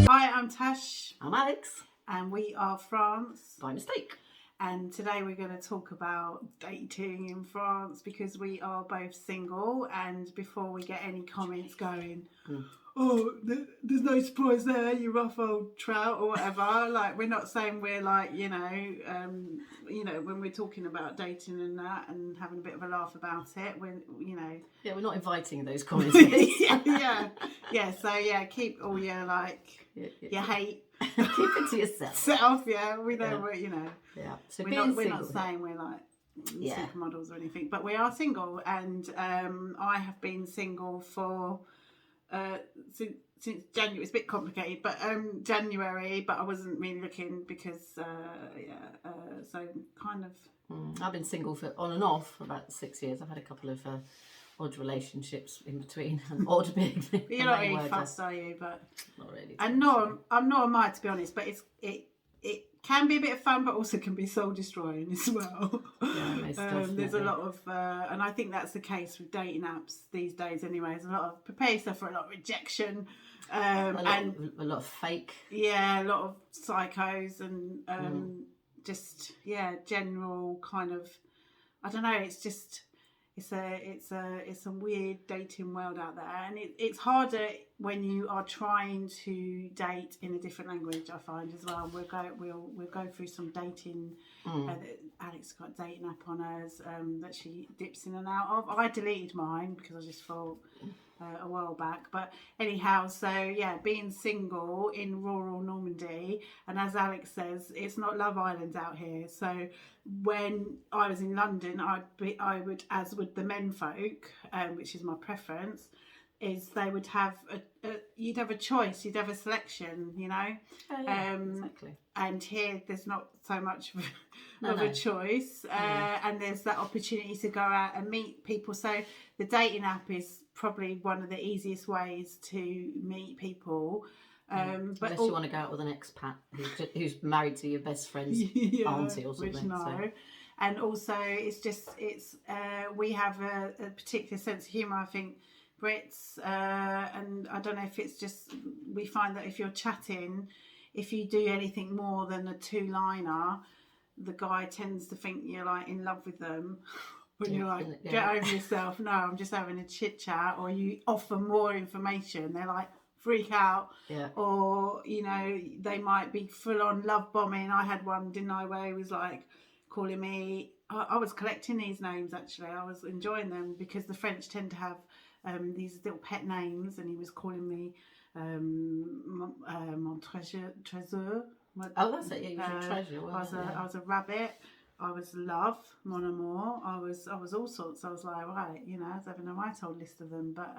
Hi, I'm Tash. I'm Alex. And we are France. By mistake. And today we're going to talk about dating in France because we are both single. And before we get any comments going, oh, there's no surprise there, you rough old trout or whatever. Like, we're not saying we're like, when we're talking about dating and that and having a bit of a laugh about it, Yeah, we're not inviting those comments. yeah. So keep all your your hate. Keep it to yourself. Set off, we know Yeah. So we're not saying we're like supermodels or anything, but we are single, and I have been single for since January. It's a bit complicated, but January. But I wasn't really looking because so kind of. I've been single for on and off for about 6 years. I've had a couple of odd relationships in between. Odd being. You're not really fussed, are you? But not really. And no, I'm not, am I, to be honest. But it can be a bit of fun, but also can be soul destroying as well. Yeah, most definitely. There's a lot of, and I think that's the case with dating apps these days. Anyway, there's a lot of prepare yourself for a lot of rejection, a lot of fake. Yeah, a lot of psychos and general kind of. I don't know. It's just. It's a weird dating world out there, and it's harder when you are trying to date in a different language. I find as well. We'll go through some dating. Alex got a dating app on hers that she dips in and out of. I deleted mine because I just thought a while back. But anyhow, so being single in rural Normandy, and as Alex says, it's not Love Island out here. So when I was in London, I would, as would the men folk, which is my preference, is they would have you'd have a choice, you'd have a selection, Exactly. And here there's not so much of a choice, and there's that opportunity to go out and meet people. So the dating app is probably one of the easiest ways to meet people. But unless you want to go out with an expat who's married to your best friend's auntie or something. Which no. And also we have a particular sense of humour, I think, Brits, and I don't know if it's just we find that if you're chatting, if you do anything more than a two-liner, the guy tends to think you're like in love with them. When you're like, get over yourself. No, I'm just having a chit chat. Or you offer more information, they're like freak out. Yeah. Or they might be full on love bombing. I had one, didn't I, where he was like calling me. I was collecting these names actually. I was enjoying them because the French tend to have these little pet names, and he was calling me mon trésor. Oh, that's it. Yeah, you was a treasure. I was a rabbit. I was love, mon amour. I was all sorts. I was like, right, I was having a right old list of them. But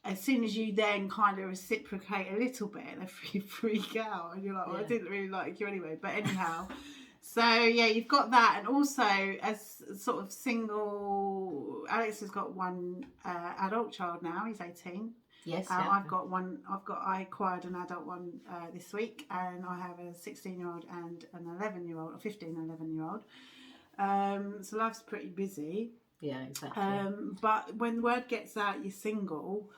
as soon as you then kind of reciprocate a little bit, they freak out, and you're like, well, I didn't really like you anyway. But anyhow. So you've got that, and also as sort of single, Alex has got one adult child now. He's 18. Yes. I acquired an adult one this week, and I have a 16-year-old and an 11-year-old, or 15 and 11-year-old. So life's pretty busy. Yeah, exactly. But when word gets out you're single,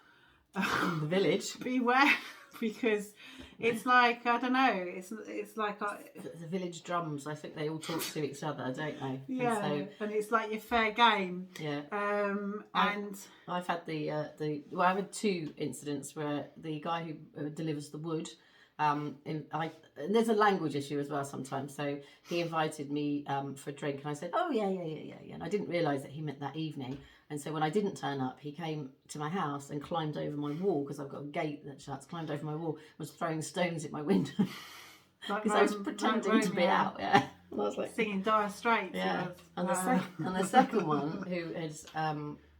in the village, beware. Because it's like, I don't know, it's like the village drums. I think they all talk to each other, don't they? Yeah, and it's like your fair game. Yeah. And I've had I've had two incidents where the guy who delivers the wood, and there's a language issue as well sometimes. So he invited me for a drink, and I said, "Oh yeah," and I didn't realise that he meant that evening. And so when I didn't turn up, he came to my house and climbed over my wall, because I've got a gate that shuts, climbed over my wall, was throwing stones at my window. Because I was pretending to be out, I was like singing Dire Straits. Yeah. And the second one, who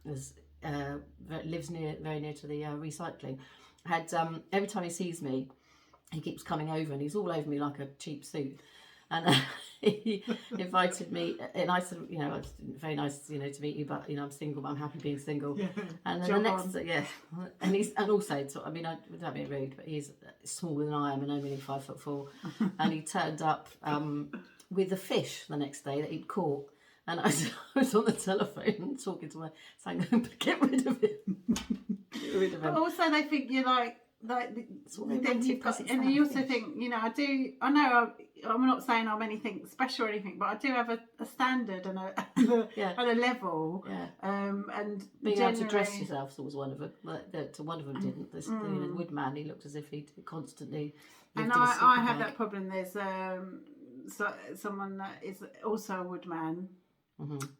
lives very near to the recycling, had every time he sees me, he keeps coming over, and he's all over me like a cheap suit. And he invited me, and I said, it's very nice, to meet you, but I'm single, but I'm happy being single. Yeah. And then and also, without being rude, but he's smaller than I am, and I'm only 5'4", and he turned up with a fish the next day that he'd caught, and I was on the telephone talking to my saying, get rid of him. get rid of But him. also they think you're like That's what they then want you've got, to and you also think, I know I'm not saying I'm anything special or anything, but I do have a standard and a level. Yeah. And Being able to dress generally- yourself was one of them. One of them didn't. This the woodman, he looked as if he'd constantly. And lived in a I sleeping have bag. that problem. There's someone that is also a woodman,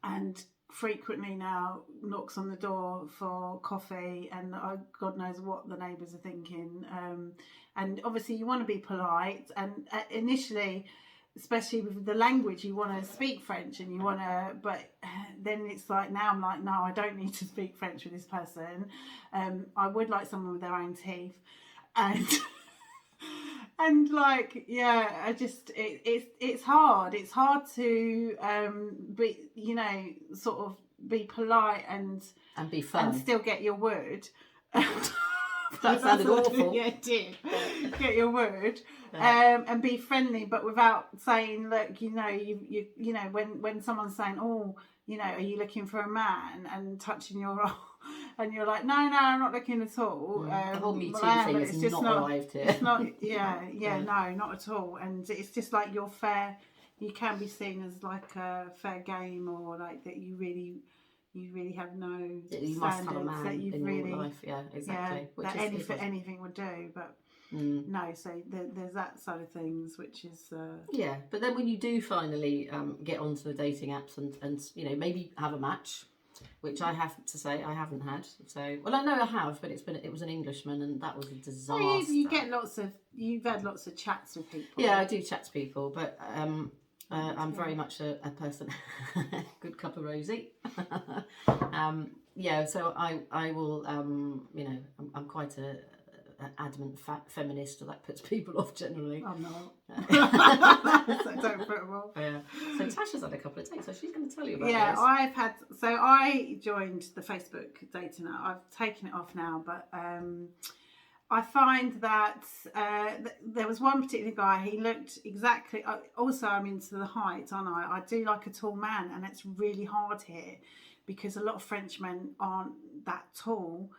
and frequently now knocks on the door for coffee, and God knows what the neighbours are thinking. And obviously you want to be polite, and initially, especially with the language, you want to speak French, and you want to, but then it's like, now I'm like, no, I don't need to speak French with this person. I would like someone with their own teeth, and and like, yeah, I just it's hard to be, sort of be polite and be fun. and still get your word. That sounded awful. Yeah, it did. Get your word, and be friendly, but without saying, look, you when someone's saying, oh, are you looking for a man, and touching your and you're like, no, I'm not looking at all. The whole Me Too but thing it's has just not arrived here. It's not, no, not at all. And it's just like you're fair. You can be seen as like a fair game, or like that you really have no You standards must have a man that you've in really, your life. Yeah, exactly. that anything would do, but no. So there's that side of things, which is yeah. But then when you do finally get onto the dating apps and maybe have a match, which I have to say I haven't had. So, well, I know I have, but it was an Englishman, and that was a disaster. well, you've had lots of chats with people. Yeah, I do chat to people, but I'm very much a person. Good cup of rosy. Yeah, so I will. I'm quite an adamant feminist, so that puts people off generally. I'm not. So don't put them off. Yeah. So Tasha's had a couple of dates, so she's going to tell you about this. I joined the Facebook dating app. I've taken it off now, but I find that there was one particular guy, he looked exactly, also I'm into the height, aren't I? I do like a tall man, and it's really hard here because a lot of Frenchmen aren't that tall.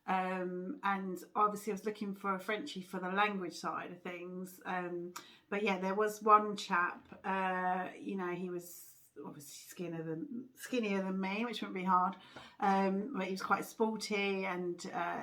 And obviously I was looking for a Frenchie for the language side of things. But yeah, there was one chap, he was obviously skinnier than me, which wouldn't be hard. But he was quite sporty, and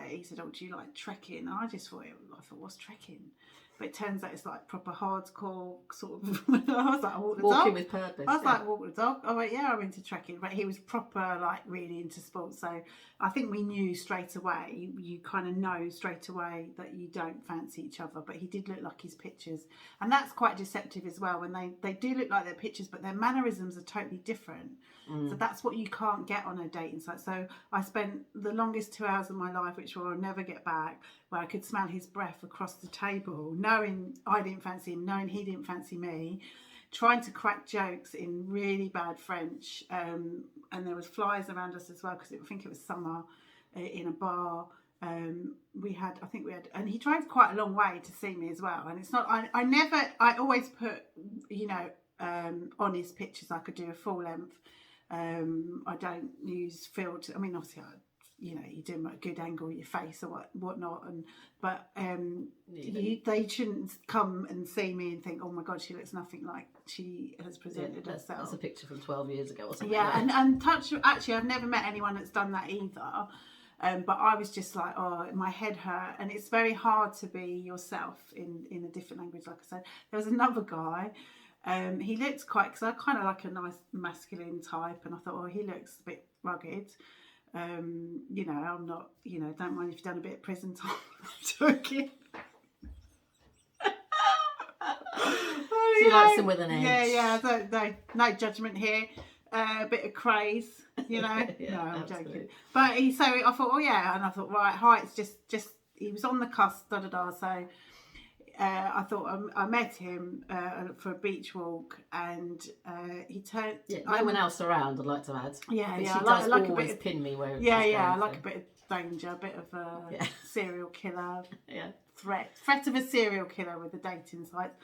he said, "Oh, do you like trekking?" And I thought, what's trekking? But it turns out it's like proper hardcore sort of. I was like, walk the dog. Walking with purpose. I was like, walk the dog. I went, yeah, I'm into trekking. But he was proper, like, really into sports. So I think we knew straight away. You kind of know straight away that you don't fancy each other. But he did look like his pictures, and that's quite deceptive as well. When they do look like their pictures, but their mannerisms are totally different. So that's what you can't get on a dating site. So I spent the longest 2 hours of my life, which I'll never get back, where I could smell his breath across the table, knowing I didn't fancy him, knowing he didn't fancy me, trying to crack jokes in really bad French. And there was flies around us as well, because I think it was summer, in a bar. We had, and he drove quite a long way to see me as well. And it's not, I always put, on his pictures, I could do a full length. I don't use filter. I mean, obviously, you do a good angle of your face or whatnot, but they shouldn't come and see me and think, oh my God, she looks nothing like she has presented herself. That's a picture from 12 years ago or something. Yeah, and actually, I've never met anyone that's done that either. But I was just like, oh, my head hurt, and it's very hard to be yourself in a different language. Like I said, there was another guy. He looked quite, because I kind of like a nice masculine type, and I thought, oh, he looks a bit rugged. I'm not, don't mind if you've done a bit of prison time. Joking. She likes him with an edge. Yeah. No judgment here. A bit of craze, Yeah, no, I'm absolutely. joking. But so I thought, oh yeah, and I thought, right, height's just he was on the cusp, so. I thought I met him for a beach walk, and he turned. Yeah, no one else around, I'd like to add. Yeah, but yeah. She I does like always a bit. pin me where. I like a bit of danger, a bit of a serial killer. Yeah. Threat of a serial killer with the dating sites.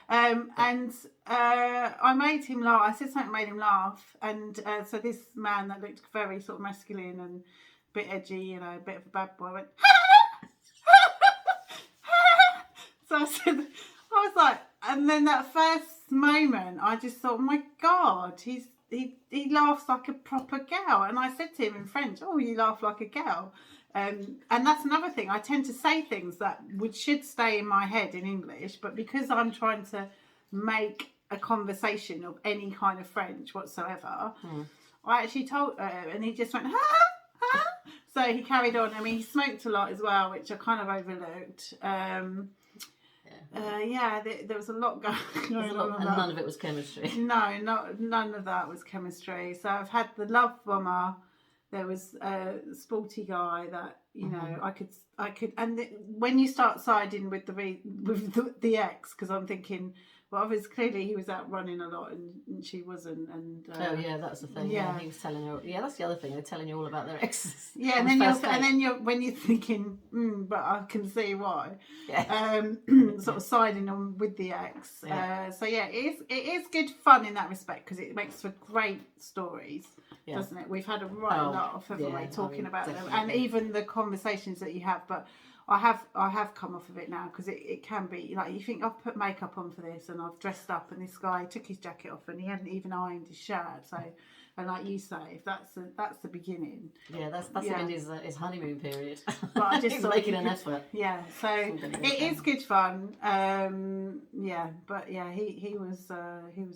And I made him laugh. I said something that made him laugh, and so this man that looked very sort of masculine and a bit edgy, you know, a bit of a bad boy. I went, so I said, I was like, and then that first moment, I just thought, oh my God, he laughs like a proper girl. And I said to him in French, oh, you laugh like a girl. And that's another thing. I tend to say things that should stay in my head in English, but because I'm trying to make a conversation of any kind of French whatsoever, I actually told, and he just went, ha. So he carried on. I mean, he smoked a lot as well, which I kind of overlooked. There was a lot going on. And none of it was chemistry. No, none of that was chemistry. So I've had the love bomber. There was a sporty guy that, you know, I could, and when you start siding with the ex, because I'm thinking, well, obviously, clearly he was out running a lot and she wasn't. And oh yeah, that's the thing. Yeah, he was telling her. Yeah, that's the other thing. They're telling you all about their exes. Yeah, and then you're when you're thinking, but I can see why. Yeah. Sort of siding on with the ex. Yeah. So yeah, it is good fun in that respect because it makes for great stories. Yeah. Doesn't it? We've had a lot of, haven't we, talking about them, and even the conversations that you have. But I have come off of it now because it can be like you think I've put makeup on for this and I've dressed up, and this guy took his jacket off and he hadn't even ironed his shirt. So, and like you say, if that's the beginning. Yeah, that's him in his honeymoon period. But I just he's thought making an effort. Yeah, so it is good fun. But yeah, he was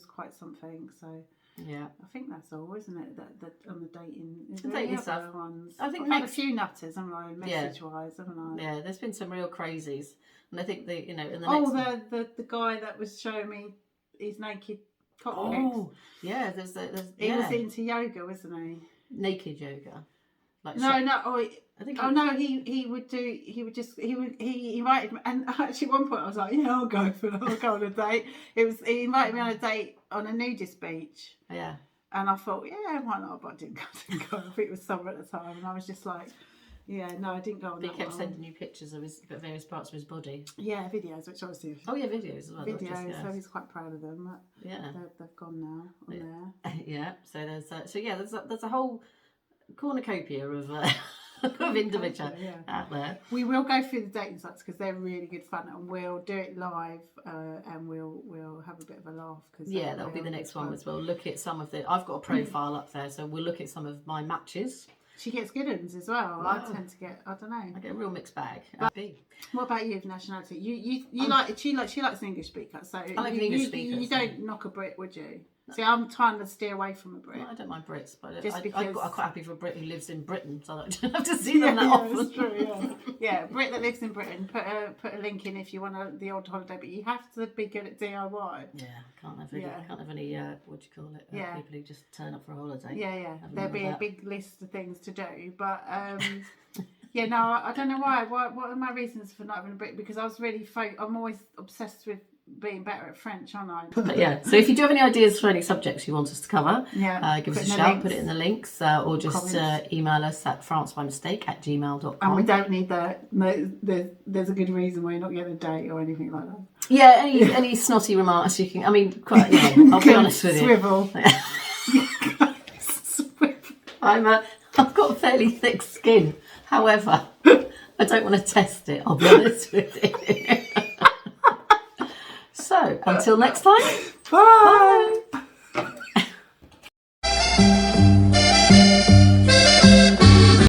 quite something. So. Yeah, I think that's all, isn't it? That on the dating, dating stuff. Ones? I think I've had a few nutters, haven't I? Message-wise, haven't I? Yeah, there's been some real crazies, and I think in the next. Oh, the guy that was showing me his naked cock pics. Oh, yeah. He was into yoga, wasn't he? Naked yoga. Like he invited me, and actually at one point I was like, yeah, I'll go on a date. He invited me on a date on a nudist beach. Yeah. And I thought, yeah, why not? But I didn't go. I think it was summer at the time, and I was just like, yeah, no, I didn't go on that. He kept sending you pictures of various parts of his body. Yeah, videos, which obviously. Oh yeah, videos as well. Videos, so he's quite proud of them. Yeah. They've gone now on there. Yeah. So there's a whole cornucopia of individual out there. We will go through the dating sites because they're really good fun, and we'll do it live, and we'll have a bit of a laugh. That'll be the next one as well. Look at some of I've got a profile up there, so we'll look at some of my matches. She gets good ones as well. Wow. I tend to get, I don't know. I get a real mixed bag. What about you with nationality? She likes an English speaker, so I like an English speaker. You don't knock a Brit, would you? See, I'm trying to steer away from a Brit. Well, I don't mind Brits, but I'm quite happy for a Brit who lives in Britain, so I don't have to see them that often. That's true, yeah. Brit that lives in Britain, put a link in if you want the old holiday, but you have to be good at DIY. Yeah, can't have any what do you call it? People who just turn up for a holiday. Yeah. There'll be a big list of things to do, but yeah, no, I don't know why. What are my reasons for not having a Brit? Because I was really I'm always obsessed with being better at French, aren't I? But yeah, so if you do have any ideas for any subjects you want us to cover, give us a shout, put it in the links, or just email us at francebyMistake@gmail.com. And we don't need that. There's a good reason why you're not getting a date or anything like that. Yeah, any snotty remarks you can. I mean, quite. I'll be honest with you. Swivel. I've got fairly thick skin. However, I don't want to test it. I'll be honest with you. So, until next time. Bye.